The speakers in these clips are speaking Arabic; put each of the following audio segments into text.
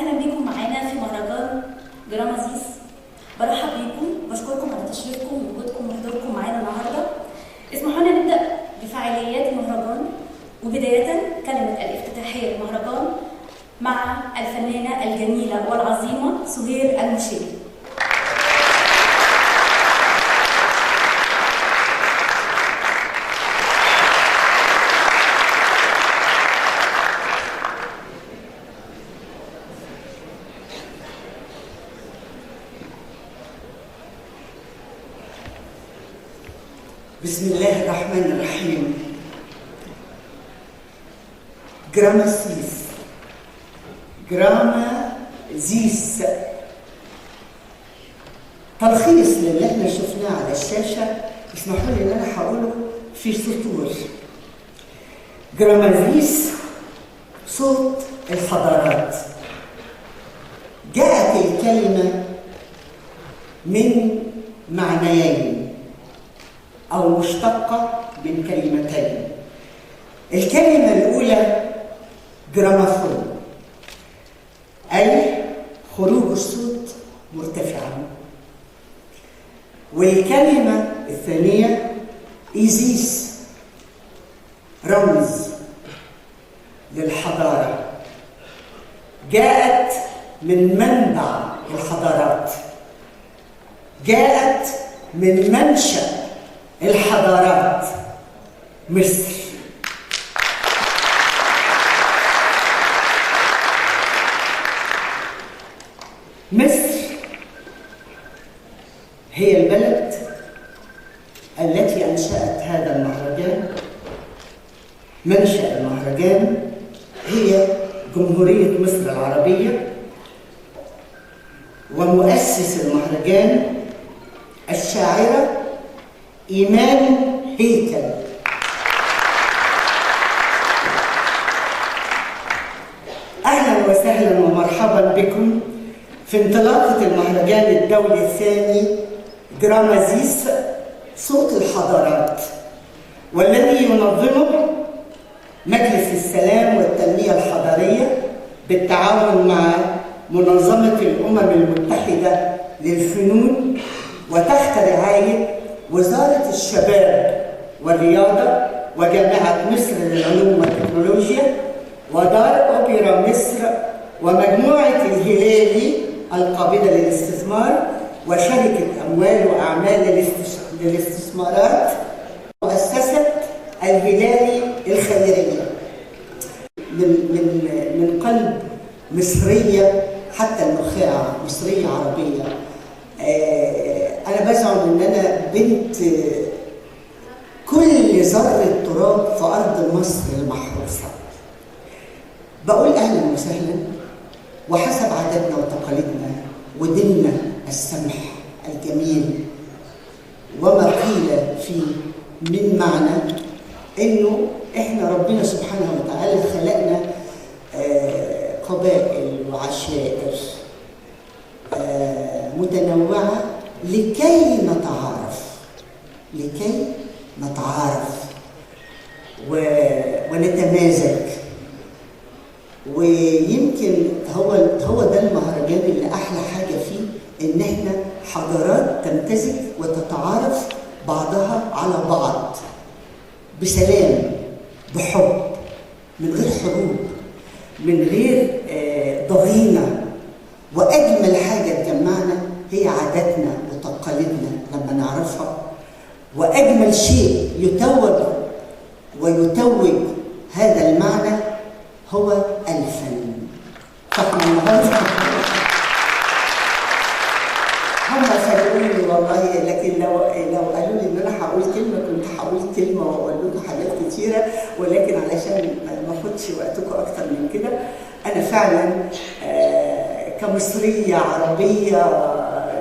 اهلا بيكم معانا في مهرجان جرامازيس. برحب بيكم، بشكركم على تشريفكم ووجودكم وحضوركم معانا النهارده. اسمحوا لنا نبدا بفعاليات المهرجان، وبدايه كلمه الافتتاحيه للمهرجان مع الفنانه الجميله والعظيمه سهير المشيري. بسم الله الرحمن الرحيم. جرامازيس تلخيص للي احنا شفناه على الشاشه. اسمحوا لي ان انا هقوله في سطور. جرامازيس صوت الحضارات. جاءت الكلمه من معنيين أو مشتقة من كلمتين. الكلمة الأولى جرامافون، أي خروج الصوت مرتفعا. والكلمة الثانية إيزيس، رمز للحضارة. جاءت من منبع الحضارات، جاءت من منشأ الحضارات، مصر. مصر هي البلد التي أنشأت هذا المهرجان. منشأ المهرجان هي جمهورية مصر العربية، ومؤسس المهرجان الشاعرة إيمان هيكل. أهلا وسهلا ومرحبا بكم في انطلاقة المهرجان الدولي الثاني جرامازيس صوت الحضارات، والذي ينظمه مجلس السلام والتنمية الحضارية بالتعاون مع منظمة الأمم المتحدة للفنون، وتحت رعاية وزارة الشباب والرياضة وجامعة مصر للعلوم والتكنولوجيا ودار أوبرا مصر ومجموعة الهلالي القابضة للاستثمار وشركة أموال وأعمال للاستثمارات مؤسسة الهلالي الخيرية. من قلب مصرية حتى النخاع، مصرية عربية. أنا بزعم إن أنا بنت كل ذرة تراب في أرض مصر المحروسة. بقول أهلا وسهلا، وحسب عاداتنا وتقاليدنا وديننا السمح الجميل وما قيل فيه من معنى إنه إحنا ربنا سبحانه وتعالى خلقنا قبائل وعشائر متنوعة لكي نتعارف ونتمازج. ويمكن هو ده المهرجان اللي احلى حاجه فيه، ان احنا حضارات تمتزج وتتعارف بعضها على بعض بسلام، بحب، من غير حروب، من غير ضغينه. واجمل حاجه تجمعنا هي عاداتنا وتقاليدنا لما نعرفها. واجمل شيء يتوج ويتوج هذا المعنى هو الفن. فاحنا النهارده هم صدقوني والله، لكن لو قالوا لي ان انا هقول كلمه كنت هقول كلمه واقول لكم حاجات كتيره، ولكن علشان ما اخدش وقتكم اكتر من كده، انا فعلا كمصريه عربيه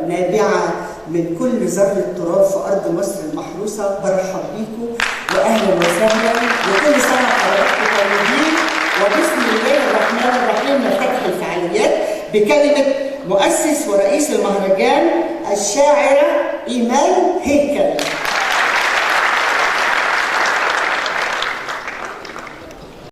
نابعه من كل ذره تراب في ارض مصر المحروسه برحب بيكم واهلا وسهلا، وكل سنه حضراتكم طيبين. وبسم الله الرحمن الرحيم نفتتح الفعاليات بكلمه مؤسس ورئيس المهرجان الشاعره ايمان هيكل.